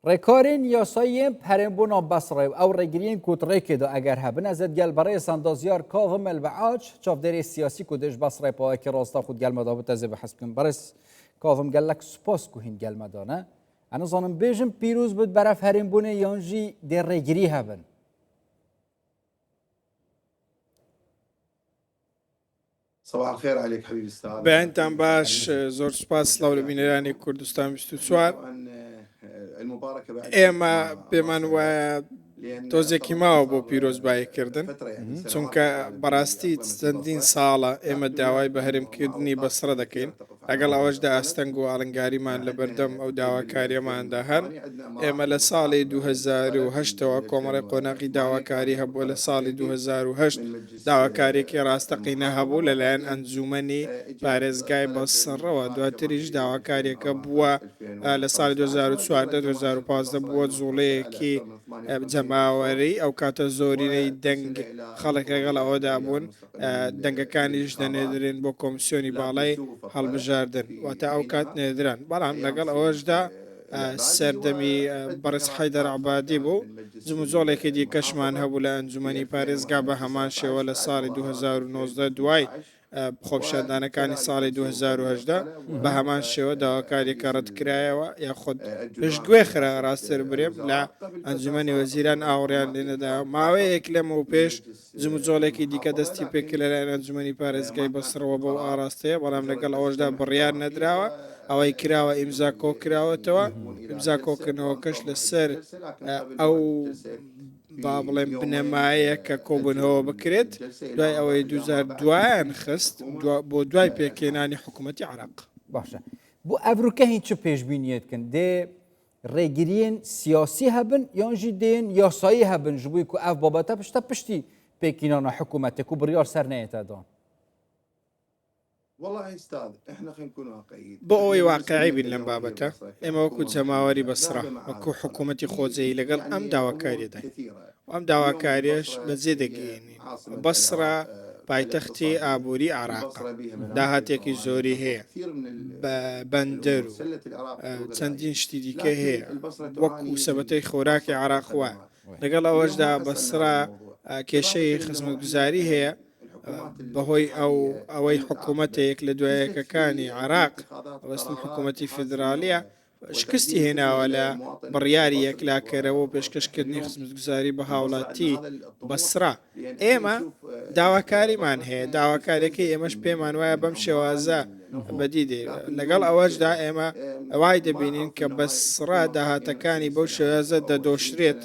ڕێکارên یاسایên perêbûna Besrê ew rêgiriyên Kutrêkê de eger hebin ez ê gelberê sandazyar Kazım Elbeaç çavderê siyasî ku dêj Besrê pawekî rasta xwe gelme da bû tezê bihez bikin. Berês Kazım gelek spas ku hîn gelme da ne? Em nizanim bêjin pîrûz bid beref herêmbûnê yan jî dê rêgirî hebin. صباح الخير عليك حبيبي استاذ. بەیانتان باش زۆر سوپاس لەو لە بینەرانی کوردستان 24. ئێمە پێمان وایە تۆزێکی ماوە بۆ پیرۆزباییکردن چونکە بەڕاستی چەندین ساڵە ئێمە داوای بە هەرێمکردنی بەسرە دەکەین لەگەڵ ئەوەشدا ئەستەنگ و ئاڵنگاریمان لە بەردەم ئەو داواکاریەماندا هەن ئێمە لە ساڵی 2010ەوە کۆمەڵی قۆناغی داواکاری هەبووە لە ساڵی 2010 داواکارێکی ڕاستەقینە هەبوو لەلایەن ئەنجومەنی پارێزگای بەسڕەوە دواتریش داواکاریەکە بووە لە ساڵی 2014 بووە جوڵەیەکی جەماوەری ئەو کاتە زۆرینەی دەنگ خەڵک لەگەڵ ئەوەدا بوون دەنگەکانیش دەنێدرێن بۆ کۆمیسیۆنی باڵای هەڵبژاردن واتە ئەو کات نێدران بەڵام لەگەڵ ئەوەشدا سەردەمی بەڕێز حەیدەر عەبادی بوو جموجۆڵێکی دیکەشمان هەبوو لە ئەنجومەنی پارێزگا بە هەمان شێوە لە ساڵی 2019 دوای خۆپشاردانەکانی ساڵی 2010 بە هەمان شێوە داواکاریەکە ڕەتکرایەوە یاخود پشتگوێ خرا ڕاستتر برێم لە ئەنجومەنی وەزیران ئاوڕیان لێنەدا ماوەیەک لەمە و پێش جموجۆڵێکی دیکە دەستی پێکرد لەلایەن ئەنجومەنی پارێزگای بەسڕەوە بەو ئاراستەیە بەڵام لەگەڵ ئەوەشدا بڕیار نەدراوە ئەوەی کراوە ئیمزا کۆ کراوەتەوە ئیمزا کۆکردنەوەکەش لەسەر ئەو با بڵێم بنەمایە کە کۆبوونەوە بکرێت دوای ئەوەی 2002 خست بۆ دوای پێکێنانی حکوومەتی عێراق. باشە بۆ ئەڤروکە هیچ چ پێشبینیەتکن دێ ڕێگریین سیاسی هەبن یان ژی دێن یاسایی هەبن ji بووی ku ev babeta pişta piştî pêkînana hikûmetê ku biryar ser neyete dan. بۆ ئەوەی واقعی بین لەم بابەتە ئێمە وەکو جەماوەری بەسرە وەکو حکوومەتی خۆجەی لەگەڵ ئەم داواکاریەدای ئەم داواکاریش بەجێ دەگەێنین بەسرە پایتەختی ئابووری عێراقە داهاتێکی زۆری هەیە بەندەر و چەندین شتی دیکە هەیە وەکو سەبەتەی خۆراکی عێراق وایە لەگەڵ ئەوەشدا بەسرە کێشەی خزمەتگوزاری هەیە بەهۆی ئەوەی حکوومەتێک لە دوایەکەکانی عێراق وەستم حکوومەتی فیدراالیە شکستی هێناوە لە بڕیاری یەکلاکەرەوە و پێشکەشکردنی خزمەتگوزاری بە هاوڵاتی بەسرا ئێمە داواکاریمان هەیە داواکارێکی ئێمەش پێمان وایە بەم شێوازە بەدیدێ لەگەڵ ئەوەشدا ئێمە ئەوای دەبینین کە بەسرا داهاتەکانی بەو شێوازە دەدۆشرێت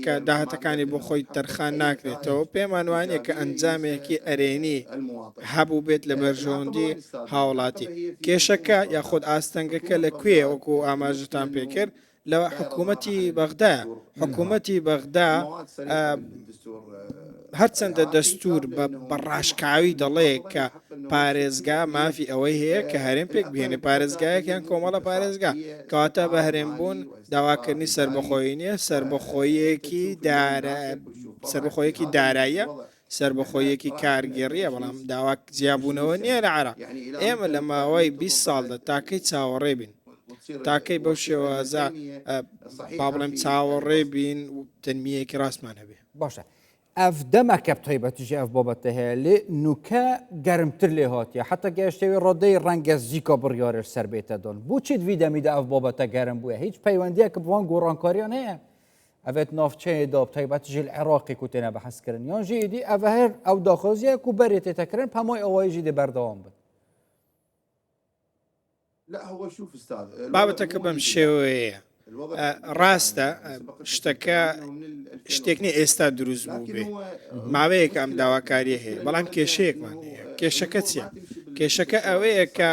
کە داهاتەکانی بۆ خۆی تەرخان ناکرێتەوە پێمان وانە کە ئەنجامێکی ئەرێنی هەبوو بێت لە بەرژەوەندی هاوڵاتی کێشەکە یاخود ئاستەنگەکە لەکوێ وەکو ئاماژتان پێکرد لە حکوومەتی بەغدا حکوومەتی بەغدا هەرچەندە دەستور بە ڕاشکاوی دەڵێ کە پارێزگا مافی ئەوەی هەیە کە هەرێم پێک بهێنێ پارێزگایەکیان کۆمەڵە پارێزگا کەواتە بە هەرێمبوون داواکردنی سربەخۆیی نییە سربەخۆیەکی داراییە سربەخۆیەکی کارگێڕیە بەڵام داوا جیابوونەوە نییە لە عێراق ئێمە لە ماوەی 20 ساڵدا تاکەی چاوەڕێ بین تاکەی بەو شێوازە با بڵێم چاوەڕێ بین و تەنمیەکی ڕاستمان هەبێ. باشە ئەف دەمەکە تایبەتیژی ئەف بابەتە هەیە لێ نوکە گەرمتر لێ هاتیە حتا گەشتەوەی ڕۆدەی ڕەنگە زیکە بڕیارش سەر بێتە دۆن بۆچیت وی دەمیدا ئەف بابەتە گەرم بووە هیچ پەیوەندیە کە بوان گۆڕانکاریان هەیە ئەvێت ناوچەیەدا تایبەتیژی عێراقی کو تێنە بەحەزکردن یان ژیدی ئەڤە هەر ئەو داخۆزیە کو بەرێت تێتەکردن هەمووی ئەوەیژی دێ بەردەوام بن. بابەتەکە بەم شێوەیە ڕاستە شتەکە شتێکنی ئێستا دروست بوو بێ ماوەیەک ئەم داواکاریە هەیە بەڵام کێشەیەکمان هەیە کێشەکە چییە؟ کێشەکە ئەوەیە کە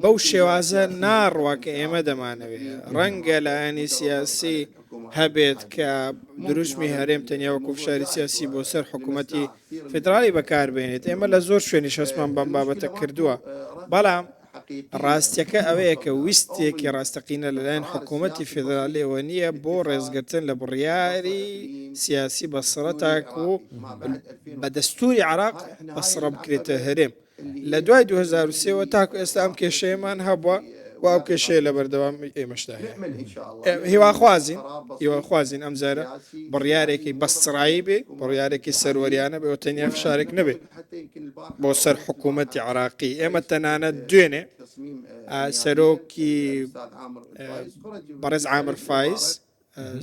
بەو شێوازە ناڕوە کە ئێمە دەمانەوێت ڕەنگە لایەنی سیاسی هەبێت کە دروستمی هەرێم تەنیا وەکو فشاری سیاسی بۆ سەر حکوومەتی فیدراالی بەکاربێنێت ئێمە لە زۆر شوێنی شەسمان بەم بابەتە کردووە بەڵام ڕاستیەکە ئەوەیە کە ویستێکی ڕاستەقینە لەلایەن حکوومەتی فیدراالیەوە نییە بۆ ڕێزگرتن لە بڕیاری سیاسی بەسرە تاکو و بە دەستوری عێراق بەسرە بکرێتە هەرێم لە دوای 2023 تاکو ئێستا ئەم کێشەیەمان هەبووە واو كشي لبردوام اي مشتاهي نأمل إن شاء الله هیوا خوازین ئەم جارە بڕیارێکی بەستڕایی بێ بڕیارێکی سەروەریانە بێ و تەنیا فشارێک نەبێ بۆ سەر حکوومەتی عراقی ئێمە تەنانەت دوێنێ سەرۆکی بەڕێز عامر فایز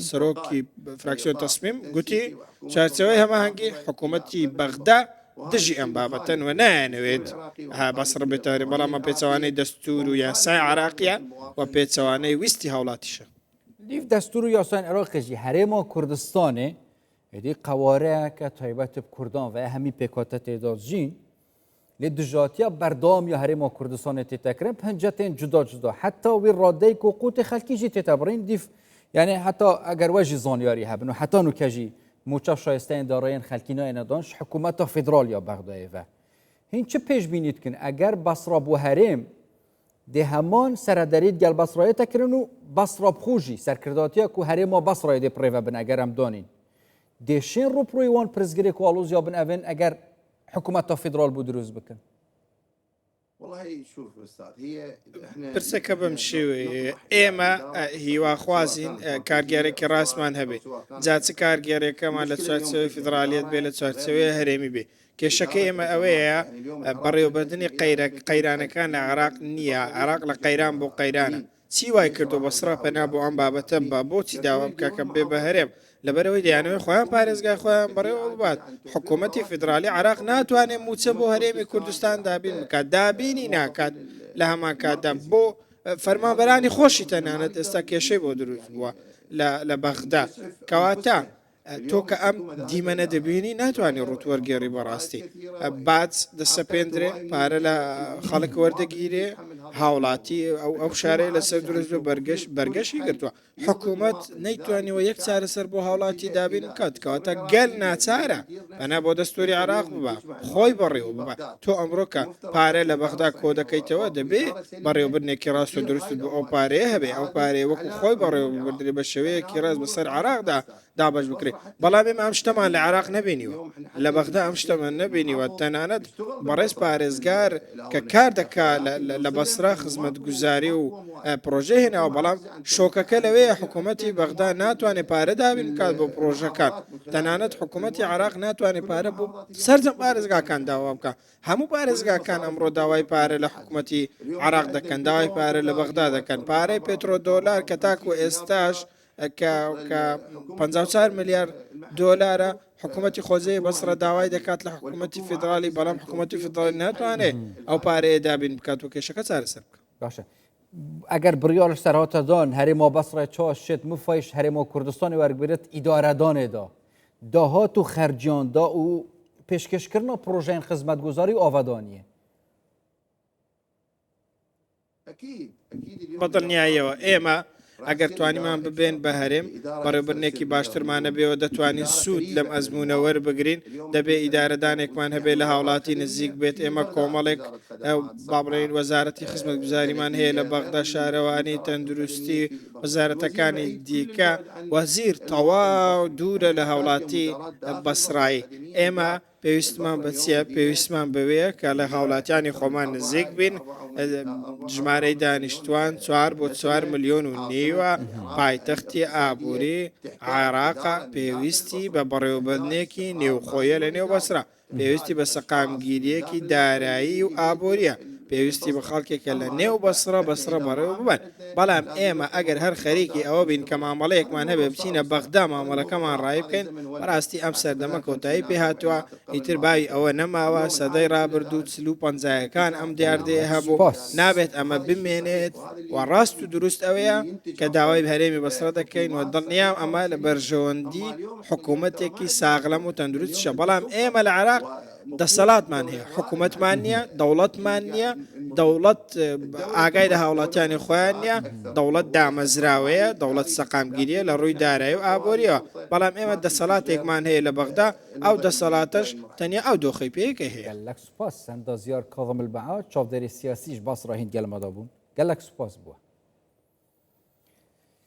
سەرۆکی فراکسیۆن تەسمیم گوتی چارچەوەی هەماهەنگی حکوومەتی بەغدا دژی ئەم بابەتەن و نایەنەوێت بەسڕ بێتاری بەڵامە پێچەوانەی دەستور و یاسای عراقیە و پێچەوانەی ویستی هاوڵاتیشە لیف دەستور و یاسان عێراقیژی هەرێما کوردستانê êdî qewareyeke taybet bi Kurdan ve hemî pêkhate têda jîn lê dijatiya berdam ya herêma Kurdistanê tê tekirin pencetên cuda cuda heta wî radeyek û qûtê xelkî jî tê tebirîn dîf yani heta eger we jî zanyarî hebin û heta nûke jî moça şayesteyên darayên xelkî nayêne dan ji hikûmeta federal ya Bexdayê ve hîn çi pêşbînî dikin eger Basra bû herêm dê heman serederît gel Basrayê tekirin û Basra bixwe jî serkirdatiya ku herêma Basrayê dê pirêve bin eger em danîn dê şên rûpirûyê wan pirzgirêk û alûziya bin evin eger hikûmeta federal bû dirûst bikin پرسەکە بەم شێوەیە ئێمە هیواخوازین کارگەرێکی ڕاستمان هەبێ جا چ کارگەرێکەمان لە چوارچەوەی فیدرالیەت بێ لە چوارچەوەی هەرێمی بێ کێشەکە ئێمە ئەوەیە بەڕێوەبردننی قەیرانەکان لە عراق نییە عراق لە قەیران بۆ قەیرانە چی وای کردو بەسرا پەنا بۆ ئەم بابەتە بە بۆچی داوا بکە کە بێ بە هەرێم لەبەرەوەی دەیانەوەی خۆیان پارێزگای خۆیان بەڕێوە ببات حکوومەتی فیدرالی عراق ناتوانێت موچە بۆ هەرێمی کوردستان دابین بکات دابینی ناکات لە هەمان کاتدا بۆ فەرمانبەرانی خۆشی تەنانەت ئێستا کێشەی بۆ دروست بووە لە بەغدا کەواتە تۆ کە ئەم دیمەنە دەبینی ناتوانانی ڕوتوەرگێڕی بەڕاستی باج دەسەپێندرێ پارە لە خەڵک وەردەگیرێ هاوڵاتی ئەو شارەیە لەسەر دروست بە بەرگەشی گرتووە حکوومەت نەیتوانیەوە یەک چارەسەر بۆ هاوڵاتی دابین بکات کەواتە گەل ناچارە بەنا بۆ دەستوری عراق ببە خۆی بەڕێوە ببە تۆ ئەمڕۆکە پارە لە بەغدا کۆ دەکەیتەوە دەبێ بەڕێوەبرنێکی ڕاست و دروست بۆ ئەو پارەیە هەبێ ئەو پارەیە وەکو خۆی بەڕێوە ببردرێ بە شێوەیەکی ڕاست بەسەر عراقدا دابش بکرێ بەڵام ئێمە ئەم شتەمان لە عراق نبینیوە لە بەغدا ئەم شتەمان نبینیوە تەنانەت بەڕێز پارێزگار کە کار دەکا لە بەسرا خزمەت گوزاری و پرۆژە هێناوە بەڵام شۆکەکە لەوەیە حکوومەتی بەغدا ناتوانێت پارە دابین بکات بۆ پرۆژەکان تەنانەت حکوومەتی عراق ناتوانێت پارە بۆ سەرجەم پارێزگاکان داوا بکە هەموو پارێزگاکان ئەمڕۆ داوای پارە لە حکوومەتی عراق دەکەن داوای پارە لە بەغدا دەکەن پارەی پێترۆ دۆلار کە تاکو ئێستاش کە 54 ملیار دۆلارە حکوومەتی خۆزەی بەسرە داوای دەکات لە حکوومەتی فیدرالی بەڵام حکوومەتی فیدرالی ناتوانێت ئەو پارەیە دابین بکات و کێشەکە چارەسەر بکە باشە ئەگەر بڕیارش سەرهاتەدان هەرێما بەسڕای چاشت مفایش هەرێما کوردستانی وەرگێت ئیدارەدانێدا داهات و خەرجیاندا و پێشکەشکردنە پرۆژەیان خزمەتگوزاری و ئاوادانیە بەدڵنیاییەوە ئێمە ئەگەر توانیمان ببێن بە هەرێم بەڕێوەبرنێکی باشترمانە بێەوە دەتوانین سوود لەم ئەزمونە وەربگرین دەبێ ئیدارەدانێکمان هەبێ لە هاوڵاتی نزیک بێت ئێمە کۆمەڵێک بابڕین وەزارەتی خزمەتگوزاریمان هەیە لە بەغدا شارەوانی تەندروستی وەزارەتەکانی دیکە وەزیر تەواو دوورە لە هاوڵاتی بەسڕایی ئێمە پێویستمان بەچیە پێویستمان بوەیە کە لە هاوڵاتیانی خۆمان نزیک بین ژمارەی دانیشتوان 4 ملیۆن و نیوە پایتەختی ئابووری عێراقا پێویستی بە بەڕێوەبردنێکی نێوخۆیە لە نێو بەسرا پێویستی بە سەقامگیریەکی دارایی و ئابووریە پێویستی بە خەڵکێکە لە نێو بەسرە بەڕێوە ببن بەڵام ئێمە ئەگەر هەر خەریکی ئەوە بین کە مامەڵەیەکمان هەبێ بچینە بەغدا مامەڵەکەمان ڕای بکەین بەڕاستی ئەم سەردەمە کۆتایی پێ هاتووە ئیتر باوی ئەوە نەماوە سەدەی ڕابردوو 50 ئەم دیاردەیە هەبوو نابێت ئەمە بمێنێت و ڕاست و دروست ئەوەیە کە داوای هەرێمی بەسرە دەکەین و دڵنیام ئەمە لە بەرژەوەندی حکوومەتێکی ساغڵەم و تەندروستشە بەڵام ئێمە لە عێراق دەسەڵاتمان هەیە حکوومەتمان نییە دەوڵەتمان نییە دەوڵەت ئاگای لە هاوڵاتیانی خۆیان نییە دەوڵەت دامەزراوەیە دەوڵەت سەقامگیریە لە ڕووی دارایی و ئابووریەوە بەڵام ئێمە دەسەڵاتێکمان هەیە لە بەغدا ئەو دەسەڵاتش تەنیا ئەو دۆخی پێیەکە هەیە گەلەک سوپاس هەندە زیار کاظم البەعا چاودێری سیاسیش باس ڕاهین گەلمەدا بوون گەلەک سوپاس بووە